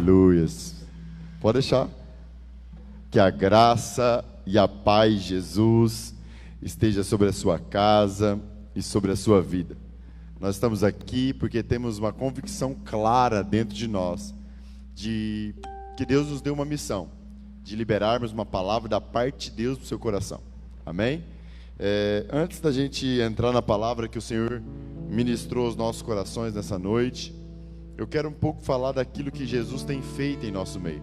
Aleluias. Pode deixar. Que a graça e a paz de Jesus esteja sobre a sua casa e sobre a sua vida. Nós estamos aqui porque temos uma convicção clara dentro de nós de que Deus nos deu uma missão, de liberarmos uma palavra da parte de Deus no seu coração. Amém? Antes da gente entrar na palavra que o Senhor ministrou aos nossos corações nessa noite, eu quero um pouco falar daquilo que Jesus tem feito em nosso meio.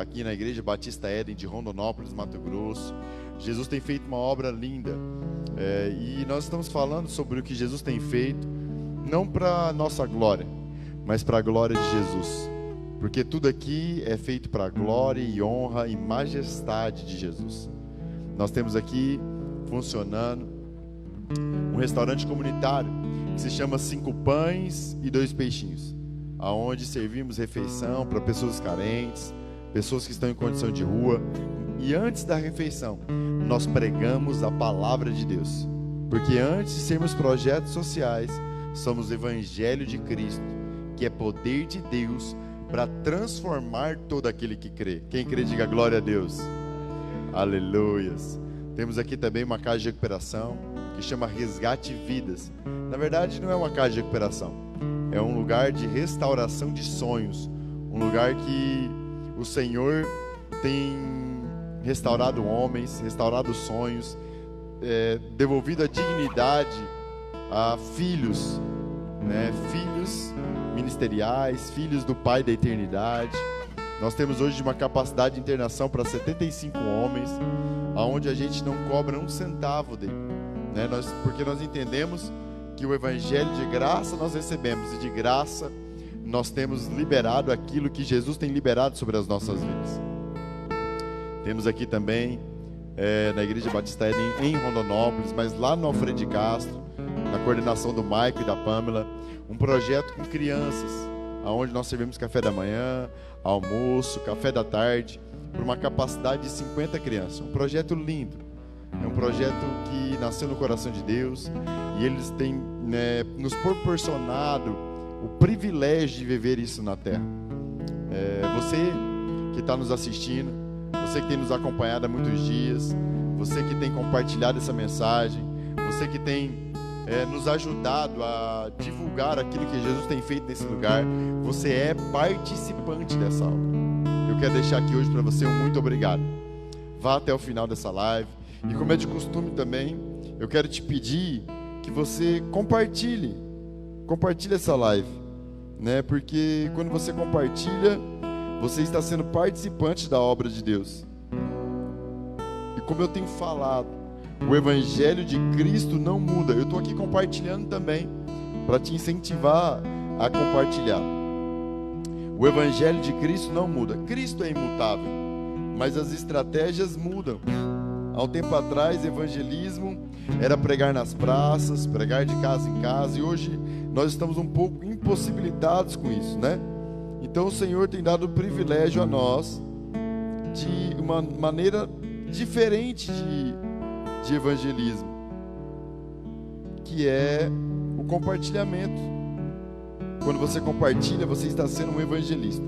Aqui na Igreja Batista Éden de Rondonópolis, Mato Grosso, Jesus tem feito uma obra linda. E nós estamos falando sobre o que Jesus tem feito, não para a nossa glória, mas para a glória de Jesus. Porque tudo aqui é feito para a glória e honra e majestade de Jesus. Nós temos aqui funcionando um restaurante comunitário que se chama 5 Pães e 2 Peixinhos, aonde servimos refeição para pessoas carentes, pessoas que estão em condição de rua. E antes da refeição, nós pregamos a palavra de Deus. Porque antes de sermos projetos sociais, somos o Evangelho de Cristo, que é poder de Deus para transformar todo aquele que crê. Quem crê, diga glória a Deus. Aleluias. Temos aqui também uma casa de recuperação que chama Resgate Vidas. Na verdade, não é uma casa de recuperação, é um lugar de restauração de sonhos, um lugar que o Senhor tem restaurado homens, restaurado sonhos, devolvido a dignidade a filhos, filhos ministeriais, filhos do Pai da eternidade. Nós temos hoje uma capacidade de internação para 75 homens, aonde a gente não cobra um centavo dele, porque nós entendemos que o Evangelho de graça nós recebemos, e de graça nós temos liberado aquilo que Jesus tem liberado sobre as nossas vidas. Temos aqui também, na Igreja Batista Éden em Rondonópolis, mas lá no Alfredo de Castro, na coordenação do Maico e da Pamela, um projeto com crianças, onde nós servimos café da manhã, almoço, café da tarde, por uma capacidade de 50 crianças. Um projeto lindo, é um projeto que nasceu no coração de Deus, e eles têm nos proporcionado o privilégio de viver isso na terra. Você que está nos assistindo, você que tem nos acompanhado há muitos dias, você que tem compartilhado essa mensagem, você que tem nos ajudado a divulgar aquilo que Jesus tem feito nesse lugar, você é participante dessa obra. Eu quero deixar aqui hoje para você um muito obrigado. Vá até o final dessa live, e como é de costume também, eu quero te pedir que você compartilhe essa live, porque quando você compartilha, você está sendo participante da obra de Deus. E como eu tenho falado, o Evangelho de Cristo não muda. Eu estou aqui compartilhando também, para te incentivar a compartilhar. O Evangelho de Cristo não muda. Cristo é imutável, mas as estratégias mudam. Há um tempo atrás, evangelismo era pregar nas praças, pregar de casa em casa, e hoje nós estamos um pouco impossibilitados com isso, Então o Senhor tem dado o privilégio a nós de uma maneira diferente de evangelismo, que é o compartilhamento. Quando você compartilha, você está sendo um evangelista.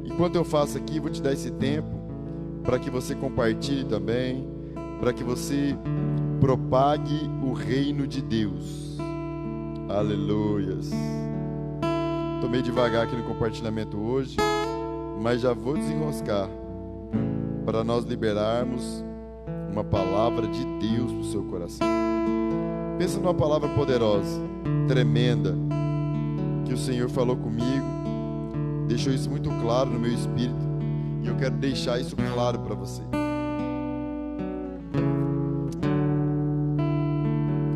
Enquanto eu faço aqui, vou te dar esse tempo para que você compartilhe também, para que você propague o reino de Deus. Aleluias. Estou meio devagar aqui no compartilhamento hoje, mas já vou desenroscar para nós liberarmos uma palavra de Deus para o seu coração. Pensa numa palavra poderosa, tremenda, que o Senhor falou comigo, deixou isso muito claro no meu espírito, e eu quero deixar isso claro para você.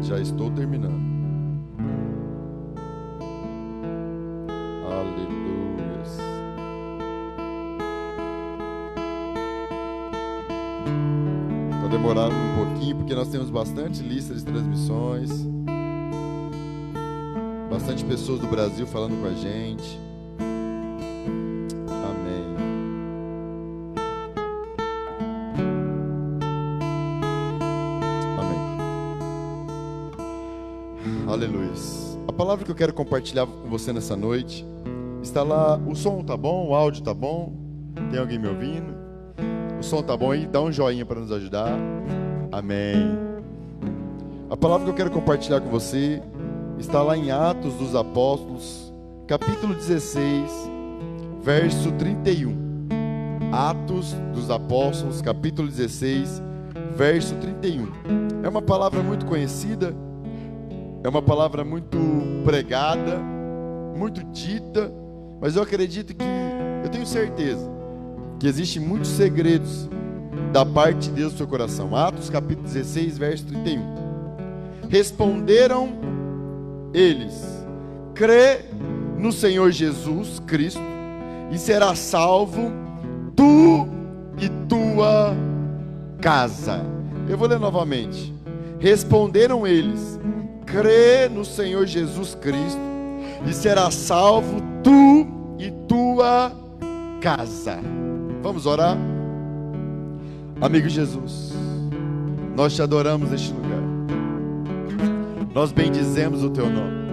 Já estou terminando. Aleluias. Está demorando um pouquinho porque nós temos bastante lista de transmissões, bastante pessoas do Brasil falando com a gente. Amém. Aleluia. A palavra que eu quero compartilhar com você nessa noite Está lá, o som tá bom, o áudio tá bom? Tem alguém me ouvindo? O som tá bom aí? Dá um joinha para nos ajudar. Amém. A palavra que eu quero compartilhar com você está lá em Atos dos Apóstolos, capítulo 16, verso 31. Atos dos Apóstolos, capítulo 16, verso 31. É uma palavra muito conhecida, é uma palavra muito pregada, muito dita, mas eu acredito que, eu tenho certeza, que existem muitos segredos da parte de Deus no seu coração. Atos capítulo 16, verso 31. Responderam eles: crê no Senhor Jesus Cristo e será salvo tu e tua casa. Eu vou ler novamente. Responderam eles: crê no Senhor Jesus Cristo e será salvo tu e tua casa. Vamos orar? Amigo Jesus, nós te adoramos neste lugar, nós bendizemos o teu nome,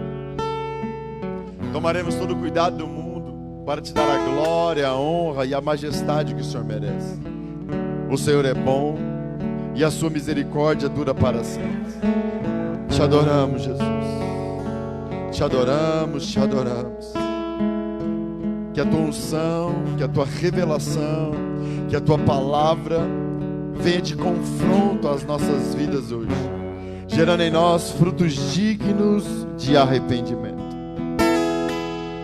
tomaremos todo o cuidado do mundo para te dar a glória, a honra e a majestade que o Senhor merece. O Senhor é bom e a sua misericórdia dura para sempre. Te adoramos, Jesus, te adoramos, te adoramos. Que a tua unção, que a tua revelação, que a tua palavra venha de confronto às nossas vidas hoje, gerando em nós frutos dignos de arrependimento.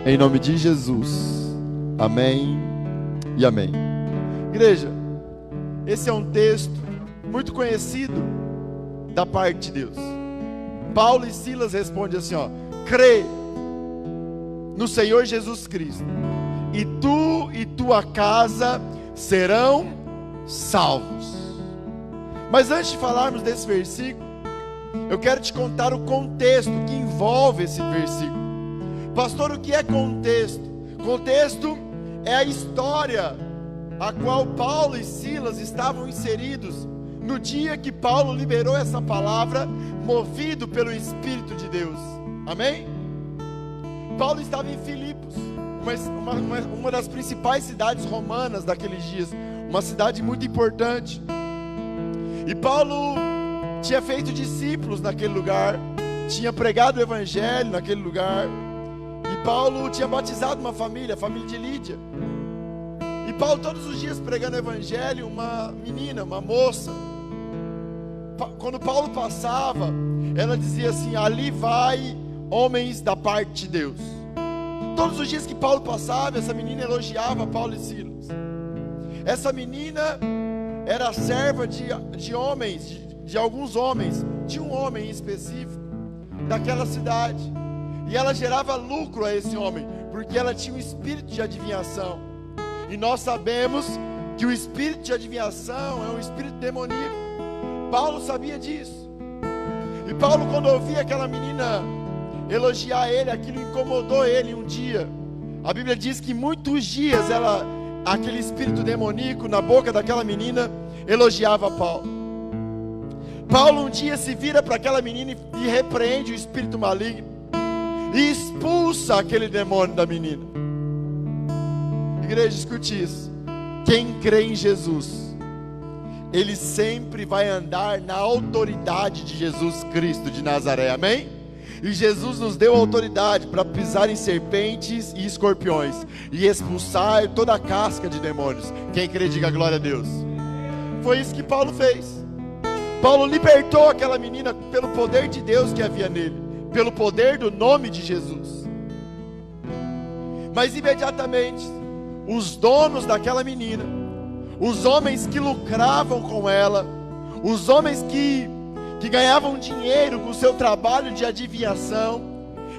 Em nome de Jesus, amém e amém. Igreja, esse é um texto muito conhecido da parte de Deus. Paulo e Silas respondem assim, crê no Senhor Jesus Cristo e tu e tua casa serão salvos. Mas antes de falarmos desse versículo, eu quero te contar o contexto que envolve esse versículo. Pastor, o que é contexto? Contexto é a história a qual Paulo e Silas estavam inseridos no dia que Paulo liberou essa palavra, movido pelo Espírito de Deus. Amém? Paulo estava em Filipos, uma das principais cidades romanas daqueles dias, uma cidade muito importante. E Paulo tinha feito discípulos naquele lugar, tinha pregado o evangelho naquele lugar, e Paulo tinha batizado uma família, a família de Lídia. E Paulo todos os dias pregando o evangelho, uma menina, uma moça, quando Paulo passava, ela dizia assim: ali vai homens da parte de Deus. Todos os dias que Paulo passava, essa menina elogiava Paulo e Silas. Essa menina era serva de homens, de alguns homens, de um homem em específico daquela cidade, e ela gerava lucro a esse homem, porque ela tinha um espírito de adivinhação, e nós sabemos que o espírito de adivinhação é um espírito demoníaco. Paulo sabia disso, e Paulo, quando ouvia aquela menina elogiar ele, aquilo incomodou ele um dia. A Bíblia diz que muitos dias aquele espírito demoníaco na boca daquela menina elogiava Paulo. Paulo um dia se vira para aquela menina e repreende o espírito maligno e expulsa aquele demônio da menina. Igreja, escute isso: quem crê em Jesus, ele sempre vai andar na autoridade de Jesus Cristo de Nazaré, amém? E Jesus nos deu autoridade para pisar em serpentes e escorpiões e expulsar toda a casca de demônios. Quem crê, diga glória a Deus. Foi isso que Paulo fez. Paulo libertou aquela menina pelo poder de Deus que havia nele, pelo poder do nome de Jesus. Mas imediatamente, os donos daquela menina, os homens que lucravam com ela, os homens que ganhavam dinheiro com o seu trabalho de adivinhação,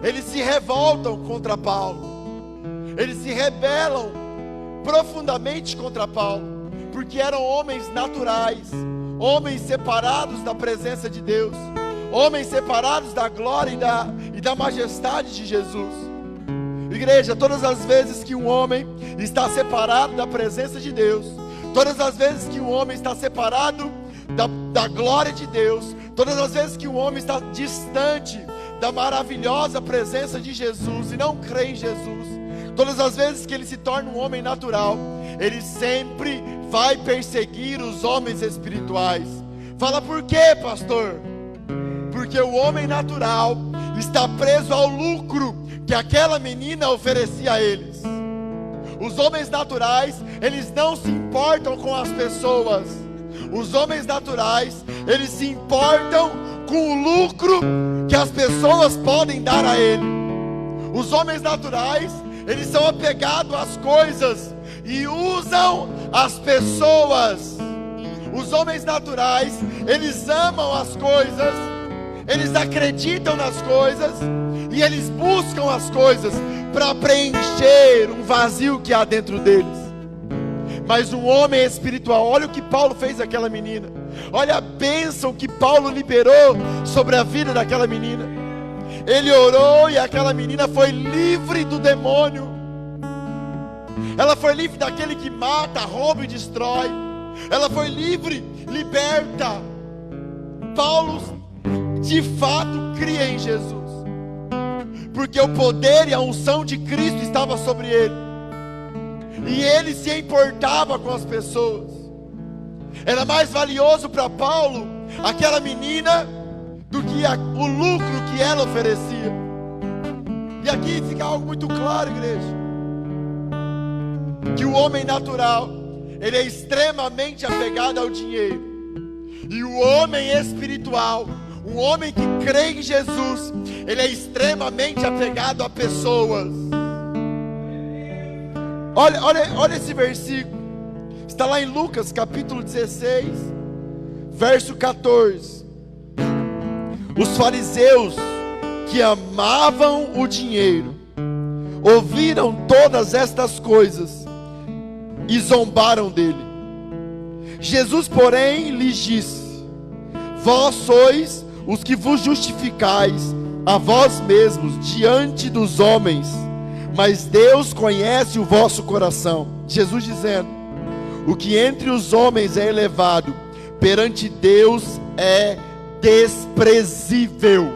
eles se revoltam contra Paulo, eles se rebelam profundamente contra Paulo, porque eram homens naturais, homens separados da presença de Deus, homens separados da glória e da majestade de Jesus. Igreja, todas as vezes que um homem está separado da presença de Deus, todas as vezes que um homem está separado da glória de Deus, todas as vezes que um homem está distante da maravilhosa presença de Jesus e não crê em Jesus, Todas as vezes que ele se torna um homem natural, ele sempre vai perseguir os homens espirituais. Fala, por quê, pastor? Porque o homem natural está preso ao lucro que aquela menina oferecia a eles. Os homens naturais, eles não se importam com as pessoas. Os homens naturais, eles se importam com o lucro que as pessoas podem dar a ele. Os homens naturais, eles são apegados às coisas e usam as pessoas. Os homens naturais, eles amam as coisas, eles acreditam nas coisas e eles buscam as coisas para preencher um vazio que há dentro deles. Mas um homem espiritual, olha o que Paulo fez àquela menina, olha a bênção que Paulo liberou sobre a vida daquela menina. Ele orou e aquela menina foi livre do demônio. Ela foi livre daquele que mata, rouba e destrói. Ela foi livre, liberta. Paulo de fato cria em Jesus, porque o poder e a unção de Cristo estava sobre ele, e ele se importava com as pessoas. Era mais valioso para Paulo aquela menina do que o lucro que ela oferecia. E aqui fica algo muito claro, igreja, que o homem natural, ele é extremamente apegado ao dinheiro, e o homem espiritual, um homem que crê em Jesus, ele é extremamente apegado a pessoas. Olha esse versículo, está lá em Lucas capítulo 16, verso 14. Os fariseus que amavam o dinheiro ouviram todas estas coisas e zombaram dele. Jesus, porém, lhes disse: vós sois os que vos justificais a vós mesmos diante dos homens, mas Deus conhece o vosso coração. Jesus dizendo: o que entre os homens é elevado, perante Deus é desprezível.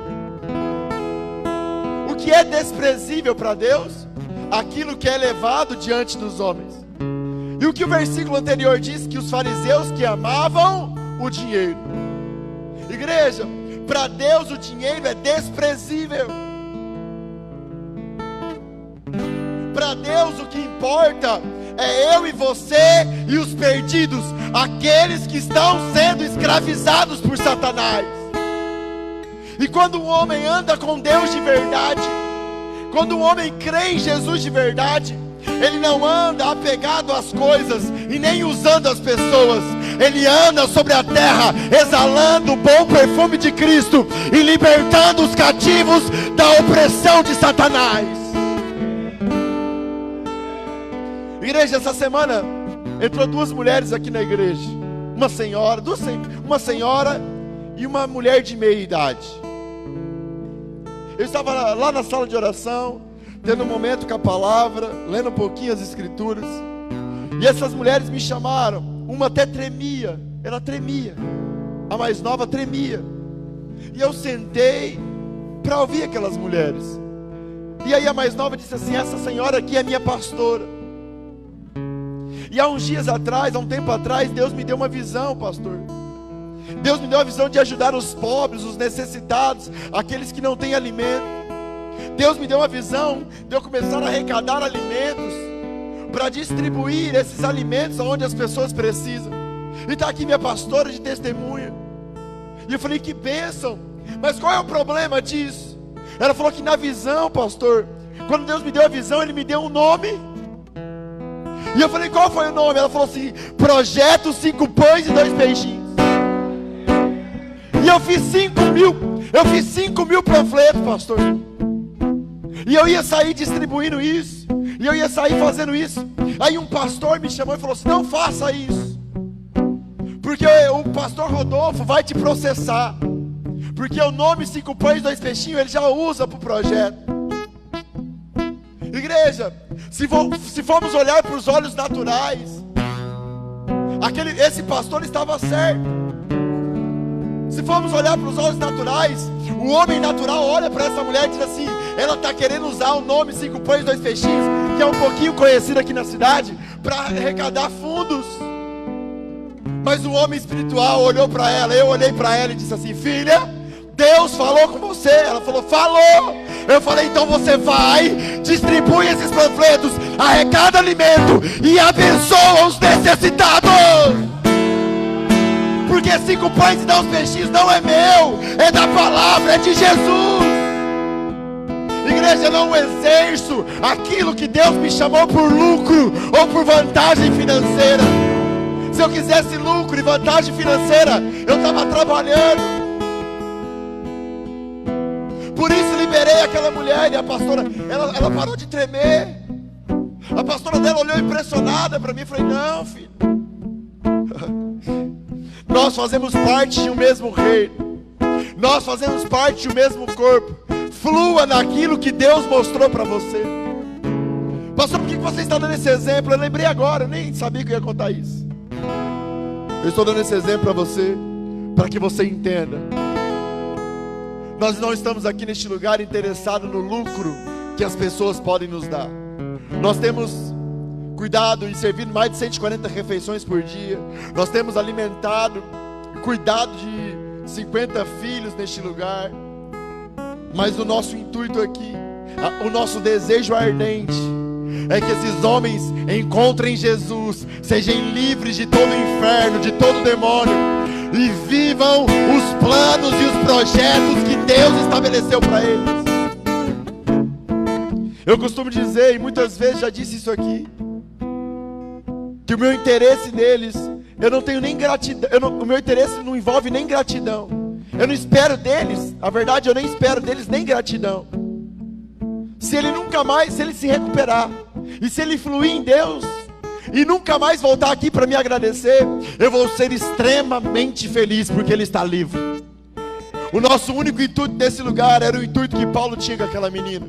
O que é desprezível para Deus? Aquilo que é elevado diante dos homens. E o que o versículo anterior diz? Que os fariseus que amavam o dinheiro. Igreja, para Deus o dinheiro é desprezível. Para Deus o que importa é eu e você e os perdidos, aqueles que estão sendo escravizados por Satanás. E quando um homem anda com Deus de verdade, quando um homem crê em Jesus de verdade, ele não anda apegado às coisas e nem usando as pessoas. Ele anda sobre a terra exalando o bom perfume de Cristo e libertando os cativos da opressão de Satanás. Igreja, essa semana entrou duas mulheres aqui na igreja. Uma senhora e uma mulher de meia idade. Eu estava lá na sala de oração, tendo um momento com a palavra, lendo um pouquinho as escrituras, e essas mulheres me chamaram. Uma até tremia, ela tremia, a mais nova tremia, e eu sentei para ouvir aquelas mulheres. E aí a mais nova disse assim: essa senhora aqui é minha pastora. E há uns dias atrás, há um tempo atrás, Deus me deu uma visão, pastor. Deus me deu a visão de ajudar os pobres, os necessitados, aqueles que não têm alimento. Deus me deu uma visão de eu começar a arrecadar alimentos para distribuir esses alimentos aonde as pessoas precisam. E está aqui minha pastora de testemunha. E eu falei: que bênção. Mas qual é o problema disso? Ela falou que na visão, pastor, quando Deus me deu a visão, Ele me deu um nome. E eu falei: qual foi o nome? Ela falou assim: Projeto 5 Pães e 2 Peixinhos. E eu fiz 5 mil panfletos, pastor. E eu ia sair distribuindo isso, e eu ia sair fazendo isso. Aí um pastor me chamou e falou assim: não faça isso, porque o pastor Rodolfo vai te processar, porque o nome 5 Pães e 2 Peixinhos ele já usa para o projeto. Igreja, se formos olhar para os olhos naturais, esse pastor estava certo. Se formos olhar para os olhos naturais, o homem natural olha para essa mulher e diz assim: ela está querendo usar o nome 5 Pães e 2 Peixinhos que é um pouquinho conhecida aqui na cidade, para arrecadar fundos. Mas o homem espiritual olhou para ela, eu olhei para ela e disse assim: filha, Deus falou com você. Ela falou: falou. Eu falei: então você vai, distribui esses panfletos, arrecada alimento e abençoa os necessitados. Porque 5 pães e 2 peixinhos não é meu, é da palavra, é de Jesus. Igreja, eu não exerço aquilo que Deus me chamou por lucro ou por vantagem financeira. Se eu quisesse lucro e vantagem financeira, eu estava trabalhando. Por isso liberei aquela mulher. E a pastora, ela parou de tremer. A pastora dela olhou impressionada para mim e falei: não, filho, nós fazemos parte de um mesmo reino, nós fazemos parte de um mesmo corpo. Flua naquilo que Deus mostrou para você. Pastor, por que você está dando esse exemplo? Eu lembrei agora, eu nem sabia que eu ia contar isso. Eu estou dando esse exemplo para você, para que você entenda. Nós não estamos aqui neste lugar interessados no lucro que as pessoas podem nos dar. Nós temos cuidado e servido mais de 140 refeições por dia. Nós temos alimentado, cuidado de 50 filhos neste lugar. Mas o nosso intuito aqui, o nosso desejo ardente, é que esses homens encontrem Jesus, sejam livres de todo o inferno, de todo o demônio, e vivam os planos e os projetos que Deus estabeleceu para eles. Eu costumo dizer, e muitas vezes já disse isso aqui, que o meu interesse neles, eu não tenho nem gratidão, o meu interesse não envolve nem gratidão. Eu não espero deles, a verdade, eu nem espero deles nem gratidão. Se ele nunca mais, se ele se recuperar, e se ele fluir em Deus, e nunca mais voltar aqui para me agradecer, eu vou ser extremamente feliz, porque ele está livre. O nosso único intuito desse lugar era o intuito que Paulo tinha com aquela menina: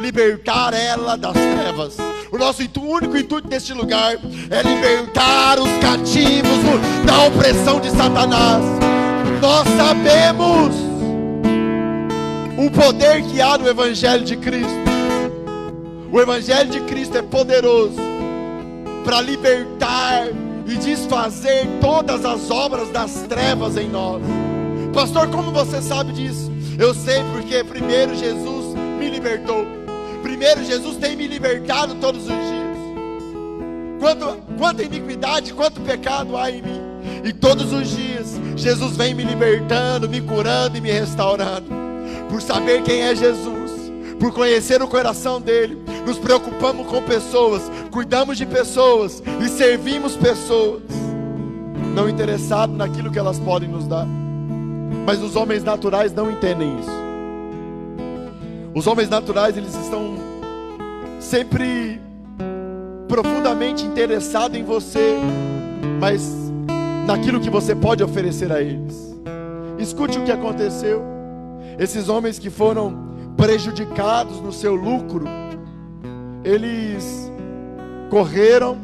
libertar ela das trevas. O nosso único intuito deste lugar é libertar os cativos da opressão de Satanás. Nós sabemos o poder que há no Evangelho de Cristo. O Evangelho de Cristo é poderoso para libertar e desfazer todas as obras das trevas em nós. Pastor, como você sabe disso? Eu sei porque primeiro Jesus me libertou. Primeiro Jesus tem me libertado todos os dias. Quanta iniquidade, quanto pecado há em mim. E todos os dias Jesus vem me libertando, me curando e me restaurando. Por saber quem é Jesus, por conhecer o coração dele, nos preocupamos com pessoas, cuidamos de pessoas e servimos pessoas, não interessados naquilo que elas podem nos dar. Mas os homens naturais não entendem isso. Os homens naturais, eles estão sempre profundamente interessados em você, mas naquilo que você pode oferecer a eles. Escute o que aconteceu. Esses homens que foram prejudicados no seu lucro, eles correram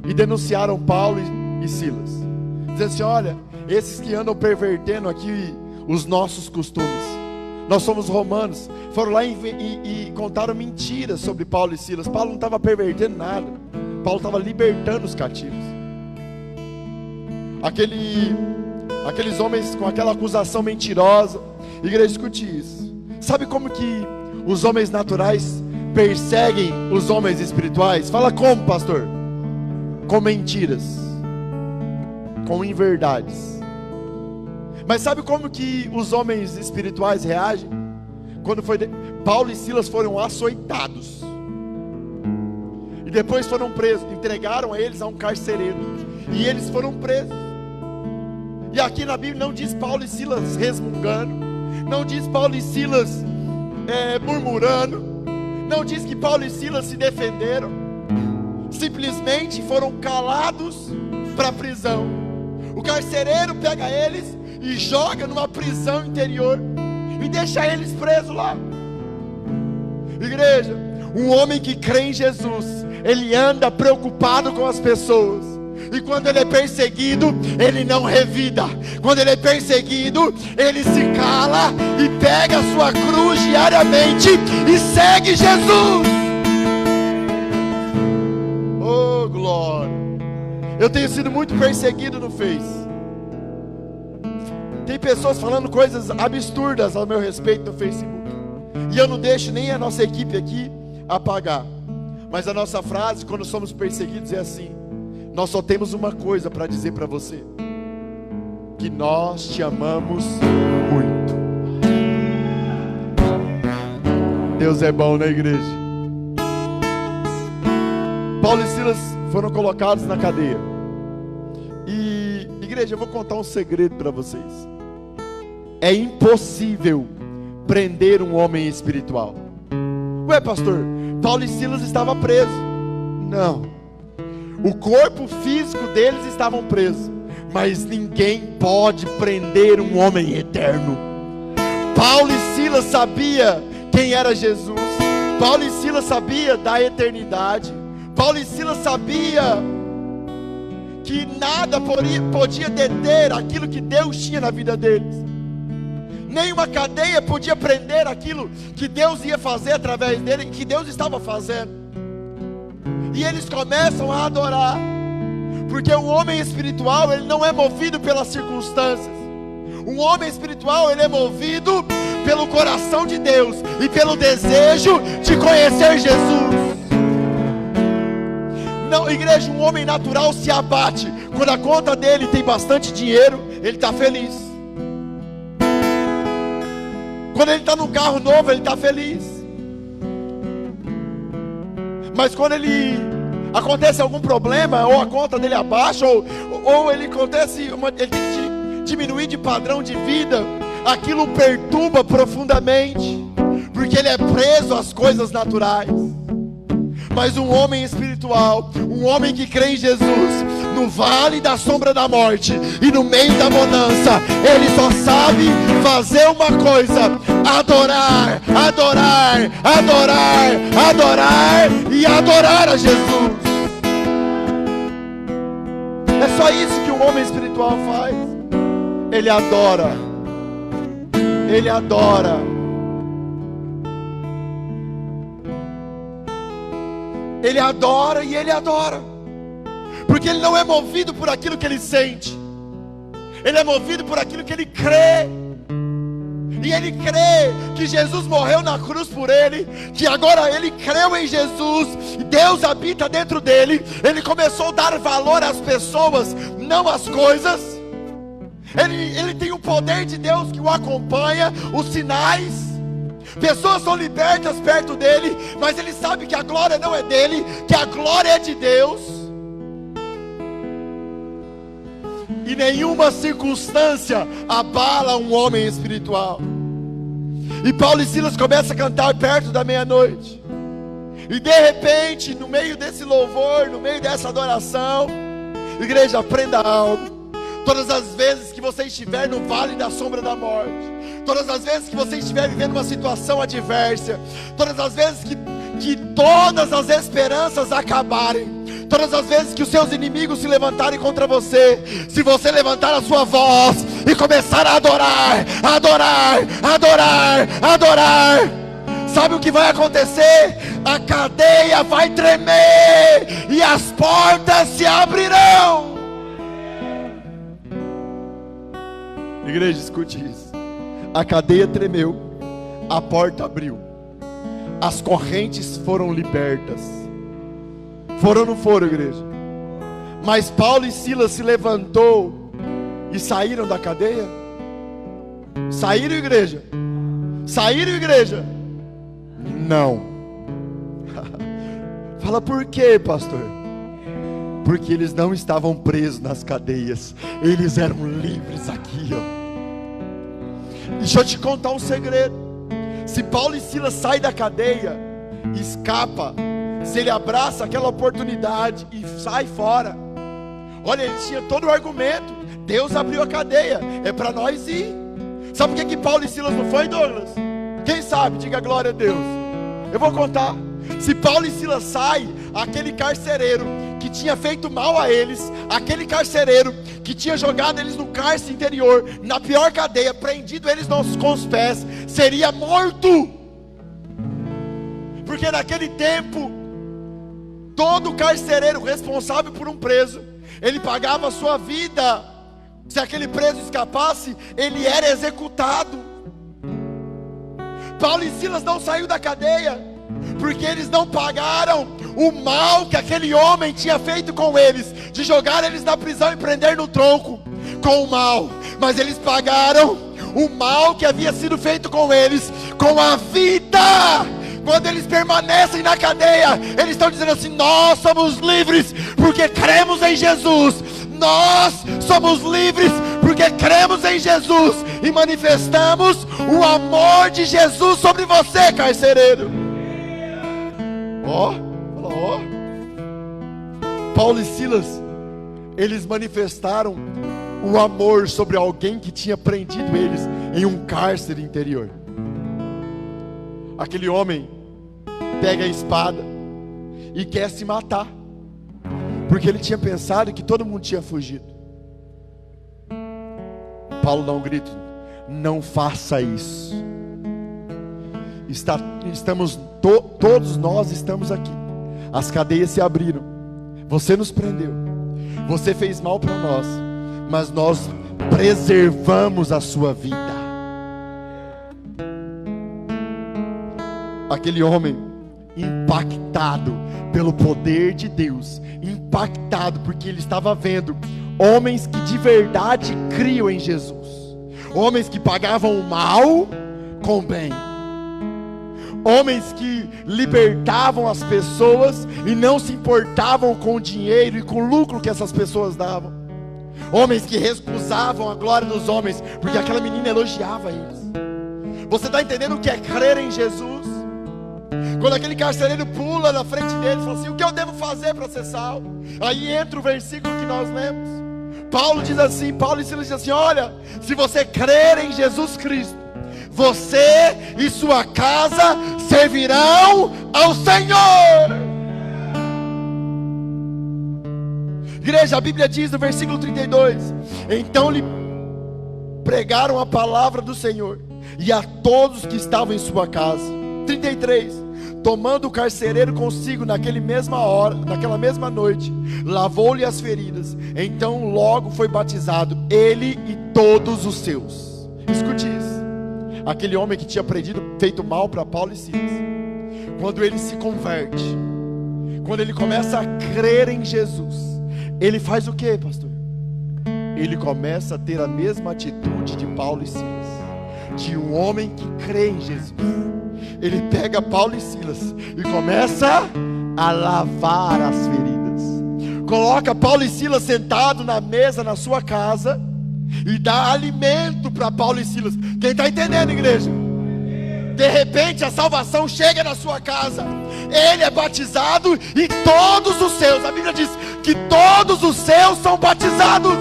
e denunciaram Paulo e Silas, dizendo assim: olha, esses que andam pervertendo aqui os nossos costumes, nós somos romanos. Foram lá e contaram mentiras sobre Paulo e Silas. Paulo não estava pervertendo nada, Paulo estava libertando os cativos. Aqueles homens com aquela acusação mentirosa. Igreja, escute isso. Sabe como que os homens naturais perseguem os homens espirituais? Fala como, pastor? Com mentiras, com inverdades. Mas sabe como que os homens espirituais reagem? Quando Paulo e Silas foram açoitados e depois foram presos, entregaram a eles a um carcereiro, e eles foram presos. E aqui na Bíblia não diz Paulo e Silas resmungando, não diz Paulo e Silas murmurando, não diz que Paulo e Silas se defenderam. Simplesmente foram calados para a prisão. O carcereiro pega eles e joga numa prisão interior e deixa eles presos lá. Igreja, um homem que crê em Jesus, ele anda preocupado com as pessoas. E quando ele é perseguido, ele não revida. Quando ele é perseguido, ele se cala e pega a sua cruz diariamente e segue Jesus. Eu tenho sido muito perseguido no Face. Tem pessoas falando coisas absurdas ao meu respeito no Facebook. E eu não deixo nem a nossa equipe aqui apagar. Mas a nossa frase, quando somos perseguidos, é assim: nós só temos uma coisa para dizer para você: que nós te amamos muito. Deus é bom, né, igreja? Paulo e Silas foram colocados na cadeia. E, igreja, eu vou contar um segredo para vocês. É impossível prender um homem espiritual. Ué, pastor, Paulo e Silas estavam presos. Não. O corpo físico deles estavam presos. Mas ninguém pode prender um homem eterno. Paulo e Silas sabiam quem era Jesus. Paulo e Silas sabiam da eternidade. Paulo e Silas sabiam que nada podia deter aquilo que Deus tinha na vida deles. Nenhuma cadeia podia prender aquilo que Deus ia fazer através dele, que Deus estava fazendo. E eles começam a adorar, porque um homem espiritual, ele não é movido pelas circunstâncias. Um homem espiritual, ele é movido pelo coração de Deus e pelo desejo de conhecer Jesus. Não, igreja, um homem natural se abate quando a conta dele tem bastante dinheiro, ele está feliz. Quando ele está num carro novo, ele está feliz. Mas quando acontece algum problema, ou a conta dele abaixa, ou ele tem que diminuir de padrão de vida, aquilo perturba profundamente, porque ele é preso às coisas naturais. Mas um homem espiritual, um homem que crê em Jesus, no vale da sombra da morte e no meio da bonança, ele só sabe fazer uma coisa: adorar, adorar, adorar, adorar e adorar a Jesus. É só isso que um homem espiritual faz. Ele adora. Ele adora. Ele adora e ele adora. Porque ele não é movido por aquilo que ele sente. Ele é movido por aquilo que ele crê. E ele crê que Jesus morreu na cruz por ele, que agora ele creu em Jesus, e Deus habita dentro dele. Ele começou a dar valor às pessoas, não às coisas. Ele tem o poder de Deus que o acompanha, os sinais. Pessoas são libertas perto dele, mas ele sabe que a glória não é dele, que a glória é de Deus. E nenhuma circunstância abala um homem espiritual. E Paulo e Silas começam a cantar perto da meia-noite. E de repente, no meio desse louvor, no meio dessa adoração, igreja, aprenda algo. Todas as vezes que você estiver no vale da sombra da morte, todas as vezes que você estiver vivendo uma situação adversa, todas as vezes que todas as esperanças acabarem, todas as vezes que os seus inimigos se levantarem contra você, se você levantar a sua voz e começar a adorar, adorar, adorar, adorar, sabe o que vai acontecer? A cadeia vai tremer e as portas se abrirão. Igreja, escute isso. A cadeia tremeu, a porta abriu, as correntes foram libertas. Foram ou não foram, igreja? Mas Paulo e Silas se levantou e saíram da cadeia? Saíram, igreja? Saíram, igreja? Não. Fala, por quê, pastor? Porque eles não estavam presos nas cadeias, eles eram livres aqui, ó. Deixa eu te contar um segredo. Se Paulo e Silas saem da cadeia, escapa, se ele abraça aquela oportunidade e sai fora, olha, ele tinha todo o argumento. Deus abriu a cadeia, é para nós ir. Sabe por que Paulo e Silas não foi, Douglas? Quem sabe? Diga glória a Deus. Eu vou contar. Se Paulo e Silas saem, aquele carcereiro que tinha feito mal a eles, aquele carcereiro que tinha jogado eles no cárcere interior, na pior cadeia, prendido eles com os pés, seria morto. Porque naquele tempo, todo carcereiro responsável por um preso, ele pagava a sua vida. Se aquele preso escapasse, ele era executado. Paulo e Silas não saíram da cadeia, porque eles não pagaram o mal que aquele homem tinha feito com eles, de jogar eles na prisão e prender no tronco com o mal. Mas eles pagaram o mal que havia sido feito com eles, com a vida. Quando eles permanecem na cadeia, eles estão dizendo assim: nós somos livres porque cremos em Jesus. Nós somos livres porque cremos em Jesus e manifestamos o amor de Jesus sobre você, carcereiro. Ó. Paulo e Silas, eles manifestaram o amor sobre alguém que tinha prendido eles em um cárcere interior. Aquele homem pega a espada e quer se matar, porque ele tinha pensado que todo mundo tinha fugido. Paulo dá um grito: não faça isso. Todos nós estamos aqui. As cadeias se abriram. Você nos prendeu. Você fez mal para nós, mas nós preservamos a sua vida. Aquele homem, impactado pelo poder de Deus, impactado porque ele estava vendo homens que de verdade criam em Jesus, homens que pagavam o mal com o bem, homens que libertavam as pessoas e não se importavam com o dinheiro e com o lucro que essas pessoas davam, homens que recusavam a glória dos homens, porque aquela menina elogiava eles. Você está entendendo o que é crer em Jesus? Quando aquele carcereiro pula na frente dele e fala assim: o que eu devo fazer para ser salvo? Aí entra o versículo que nós lemos. Paulo diz assim, Paulo e Silas dizem assim: olha, se você crer em Jesus Cristo, você e sua casa servirão ao Senhor. Igreja, a Bíblia diz no versículo 32: então lhe pregaram a palavra do Senhor e a todos que estavam em sua casa. 33: tomando o carcereiro consigo naquela mesma noite, lavou-lhe as feridas, então logo foi batizado, ele e todos os seus. Escute isso. Aquele homem que tinha feito mal para Paulo e Silas, quando ele se converte, quando ele começa a crer em Jesus, ele faz o que, pastor? Ele começa a ter a mesma atitude de Paulo e Silas, de um homem que crê em Jesus. Ele pega Paulo e Silas e começa a lavar as feridas. Coloca Paulo e Silas sentado na mesa na sua casa e dá alimento para Paulo e Silas. Quem está entendendo, igreja? De repente a salvação chega na sua casa. Ele é batizado e todos os seus. A Bíblia diz que todos os seus são batizados.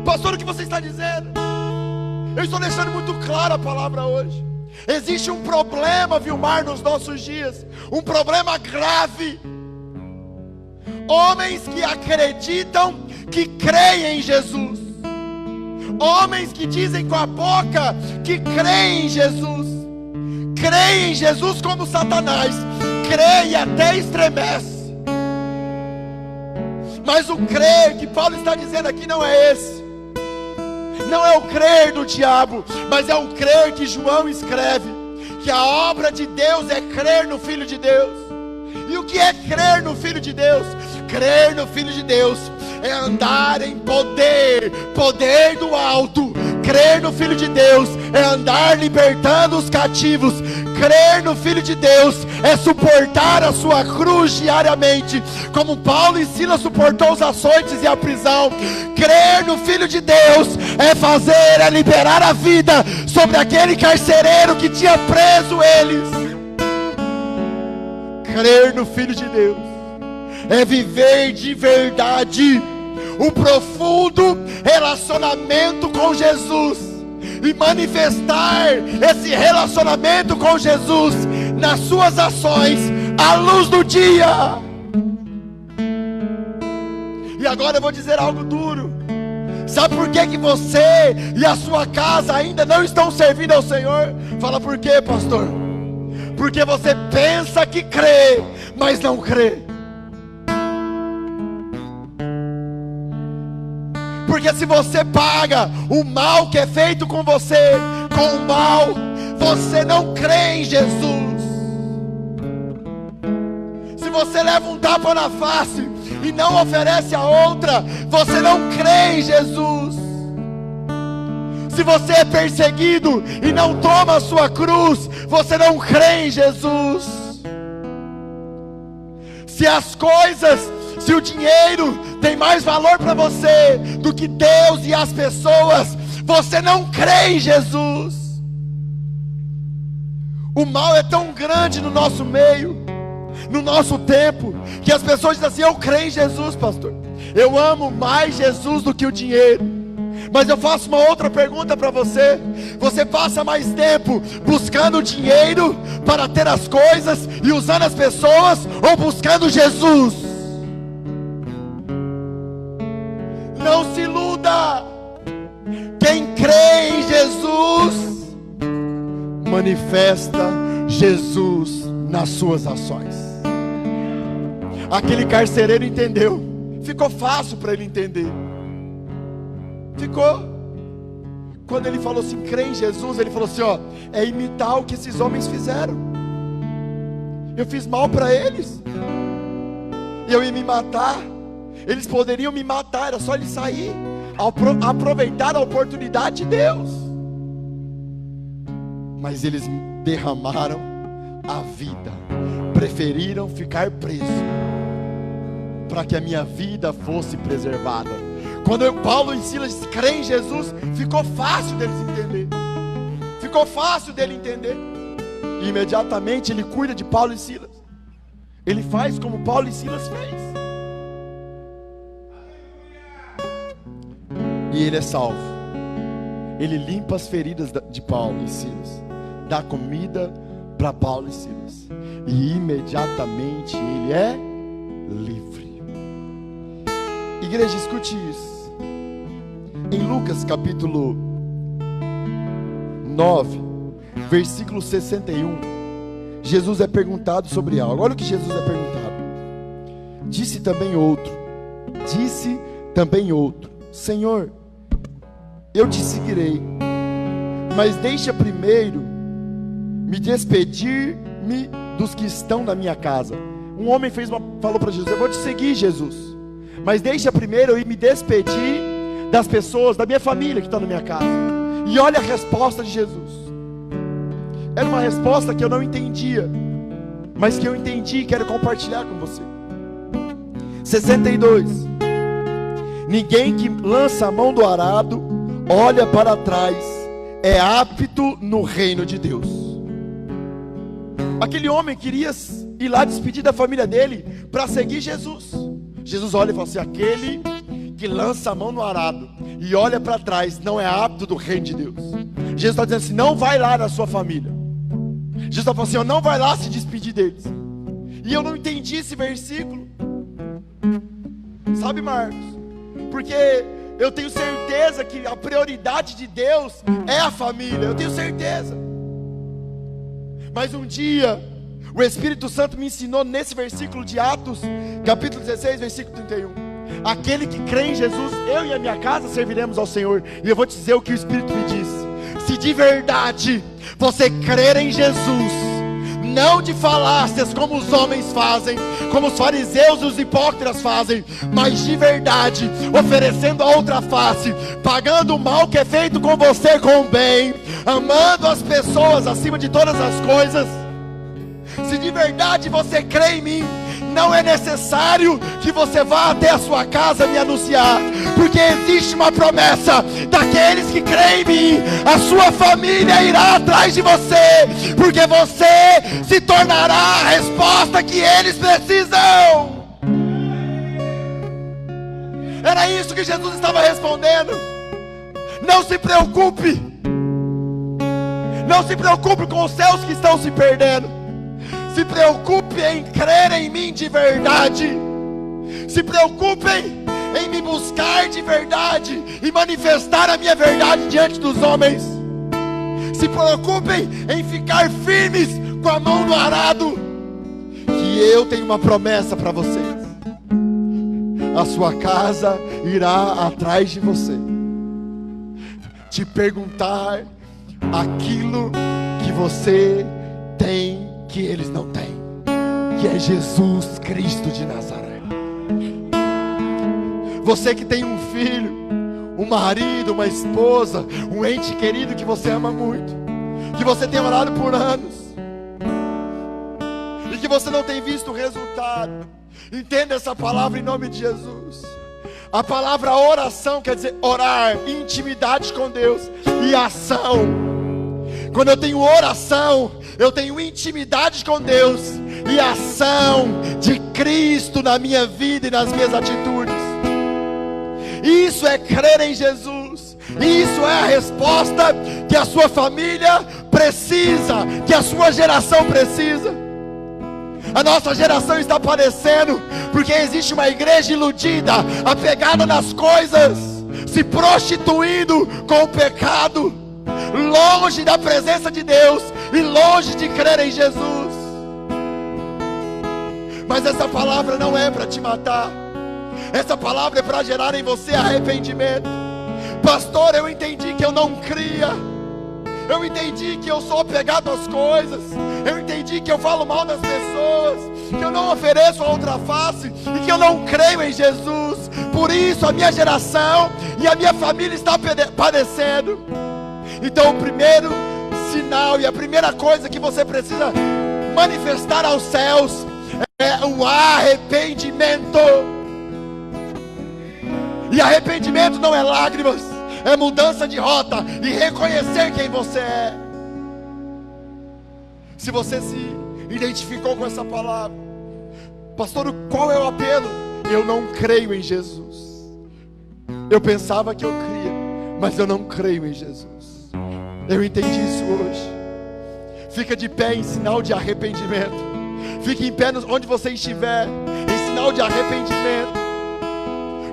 Pastor, o que você está dizendo? Eu estou deixando muito claro a palavra hoje. Existe um problema, Vilmar, nos nossos dias, um problema grave. Homens que acreditam que creem em Jesus, homens que dizem com a boca que creem em Jesus, creem em Jesus como Satanás, creem e até estremece. Mas o crer que Paulo está dizendo aqui não é esse. Não é o crer do diabo, mas é o crer que João escreve, que a obra de Deus é crer no Filho de Deus. E o que é crer no Filho de Deus? Crer no Filho de Deus é andar em poder, poder do alto. Crer no Filho de Deus é andar libertando os cativos. Crer no Filho de Deus é suportar a sua cruz diariamente, como Paulo e Silas suportou os açoites e a prisão. Crer no Filho de Deus é liberar a vida sobre aquele carcereiro que tinha preso eles. Crer no Filho de Deus é viver de verdade um profundo relacionamento com Jesus e manifestar esse relacionamento com Jesus nas suas ações à luz do dia. E agora eu vou dizer algo duro. Sabe por que você e a sua casa ainda não estão servindo ao Senhor? Fala, por quê, pastor? Porque você pensa que crê, mas não crê. Porque se você paga o mal que é feito com você com o mal, você não crê em Jesus. Se você leva um tapa na face e não oferece a outra, você não crê em Jesus. Se você é perseguido e não toma a sua cruz, você não crê em Jesus. Se as coisas, se o dinheiro tem mais valor para você do que Deus e as pessoas, você não crê em Jesus. O mal é tão grande no nosso meio, no nosso tempo, que as pessoas dizem assim: eu creio em Jesus, pastor, eu amo mais Jesus do que o dinheiro. Mas eu faço uma outra pergunta para você: você passa mais tempo buscando dinheiro para ter as coisas e usando as pessoas, ou buscando Jesus? Não se iluda. Quem crê em Jesus manifesta Jesus nas suas ações. Aquele carcereiro entendeu, ficou fácil para ele entender. Ficou. Quando ele falou assim, crê em Jesus, ele falou assim, ó, é imitar o que esses homens fizeram. Eu fiz mal para eles, eu ia me matar, eles poderiam me matar, era só eles sair, aproveitar a oportunidade de Deus. Mas eles derramaram a vida, preferiram ficar presos para que a minha vida fosse preservada. Quando Paulo e Silas creem em Jesus, ficou fácil deles entender. Ficou fácil dele entender. E imediatamente ele cuida de Paulo e Silas. Ele faz como Paulo e Silas fez. E ele é salvo. Ele limpa as feridas de Paulo e Silas, dá comida para Paulo e Silas, e imediatamente ele é livre. Igreja, escute isso. Em Lucas capítulo 9, versículo 61, Jesus é perguntado sobre algo. Olha o que Jesus é perguntado. Disse também outro, Senhor, eu te seguirei, mas deixa primeiro me despedir-me dos que estão na minha casa. Um homem falou para Jesus: eu vou te seguir, Jesus, mas deixa primeiro eu ir me despedir das pessoas, da minha família que está na minha casa. E olha a resposta de Jesus. Era uma resposta que eu não entendia, mas que eu entendi e quero compartilhar com você. 62. Ninguém que lança a mão do arado olha para trás é apto no reino de Deus. Aquele homem queria ir lá despedir da família dele para seguir Jesus. Jesus olha e fala assim: aquele que lança a mão no arado e olha para trás não é apto do reino de Deus. Jesus está dizendo assim: não vai lá na sua família. Jesus está falando assim: não vai lá se despedir deles. E eu não entendi esse versículo, sabe, Marcos? Porque eu tenho certeza que a prioridade de Deus é a família, eu tenho certeza. Mas um dia o Espírito Santo me ensinou nesse versículo de Atos, capítulo 16, versículo 31. Aquele que crê em Jesus, eu e a minha casa serviremos ao Senhor. E eu vou te dizer o que o Espírito me disse: se de verdade você crer em Jesus, não de falácias como os homens fazem, como os fariseus e os hipócritas fazem, mas de verdade, oferecendo a outra face, pagando o mal que é feito com você com o bem, amando as pessoas acima de todas as coisas. Se de verdade você crê em mim, não é necessário que você vá até a sua casa me anunciar, porque existe uma promessa daqueles que creem em mim: a sua família irá atrás de você, porque você se tornará a resposta que eles precisam. Era isso que Jesus estava respondendo. Não se preocupe, não se preocupe com os céus que estão se perdendo. Se preocupem em crer em mim de verdade. Se preocupem em me buscar de verdade e manifestar a minha verdade diante dos homens. Se preocupem em ficar firmes com a mão no arado, que eu tenho uma promessa para vocês. a sua casa irá atrás de você, te perguntar aquilo que você tem que eles não têm, que é Jesus Cristo de Nazaré. Você que tem um filho, um marido, uma esposa, um ente querido que você ama muito, que você tem orado por anos e que você não tem visto o resultado, entenda essa palavra em nome de Jesus. A palavra oração quer dizer orar, intimidade com Deus e ação. Quando eu tenho oração, eu tenho intimidade com Deus e ação de Cristo na minha vida e nas minhas atitudes. Isso é crer em Jesus. Isso é a resposta que a sua família precisa, que a sua geração precisa. A nossa geração está padecendo porque existe uma igreja iludida, apegada nas coisas, se prostituindo com o pecado, longe da presença de Deus e longe de crer em Jesus. Mas essa palavra não é para te matar, essa palavra é para gerar em você arrependimento. Pastor, eu entendi que eu não cria, eu entendi que eu sou apegado às coisas, eu entendi que eu falo mal das pessoas, que eu não ofereço a outra face e que eu não creio em Jesus. Por isso a minha geração e a minha família está padecendo. Então o primeiro sinal e a primeira coisa que você precisa manifestar aos céus é o arrependimento. E arrependimento não é lágrimas, é mudança de rota e reconhecer quem você é. Se você se identificou com essa palavra, pastor, qual é o apelo? Eu não creio em Jesus. Eu pensava que eu cria, mas eu não creio em Jesus. Eu entendi isso hoje. Fica de pé em sinal de arrependimento. Fique em pé onde você estiver, em sinal de arrependimento,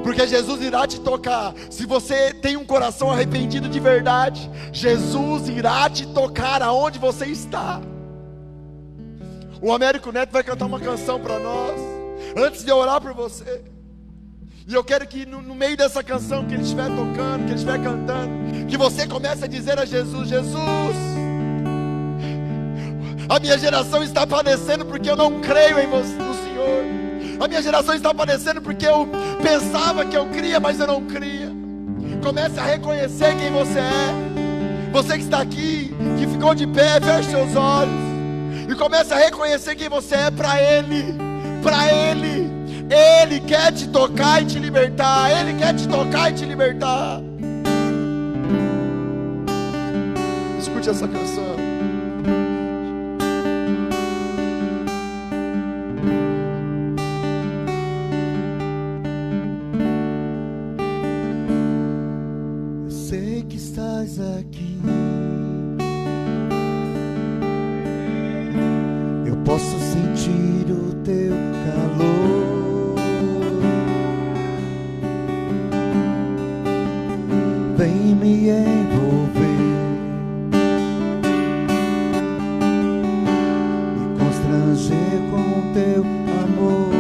porque Jesus irá te tocar. Se você tem um coração arrependido de verdade, Jesus irá te tocar aonde você está. O Américo Neto vai cantar uma canção para nós, antes de eu orar por você. E eu quero que no meio dessa canção que ele estiver tocando, que ele estiver cantando, que você comece a dizer a Jesus: Jesus, a minha geração está padecendo porque eu não creio em você, no Senhor. A minha geração está padecendo porque eu pensava que eu cria, mas eu não cria. Comece a reconhecer quem você é. Você que está aqui, que ficou de pé, feche seus olhos e comece a reconhecer quem você é para Ele. Para Ele. Ele quer te tocar e te libertar. Ele quer te tocar e te libertar. Escute essa canção. Sei que estás aqui, eu posso sentir o teu calor. Vem me envolver, me constranger com teu amor.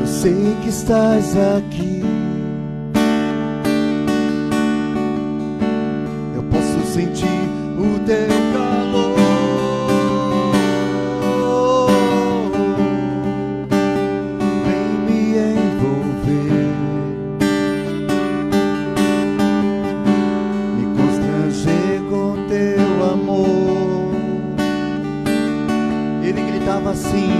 Sei que estás aqui, eu posso sentir o teu calor. Vem me envolver, me constranger com teu amor. Ele gritava assim: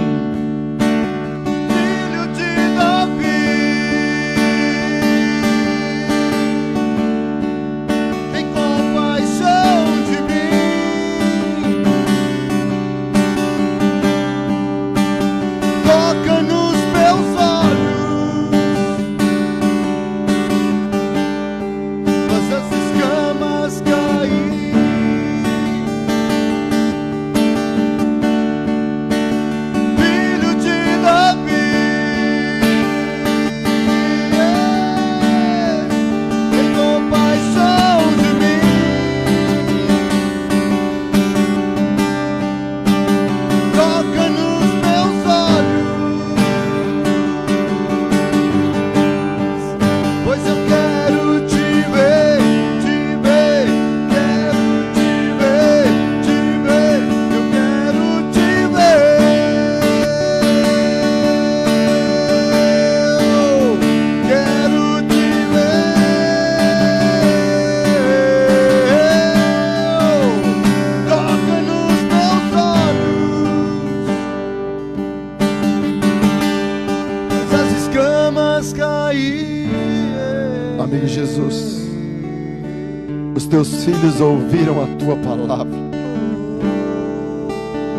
os teus filhos ouviram a tua palavra.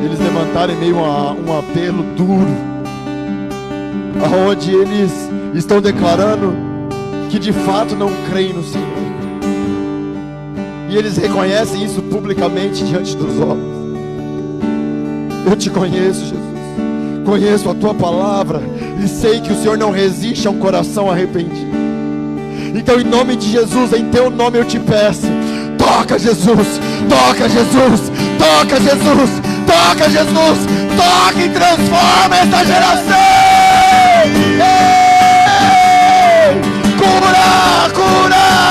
Eles levantaram em meio a um apelo duro, aonde eles estão declarando que de fato não creem no Senhor. E eles reconhecem isso publicamente diante dos homens. Eu te conheço, Jesus. Conheço a tua palavra e sei que o Senhor não resiste a um coração arrependido. Então, em nome de Jesus, em teu nome eu te peço, toca Jesus, toca Jesus, toca Jesus, toca Jesus, toca e transforma essa geração. Ei! Cura, cura,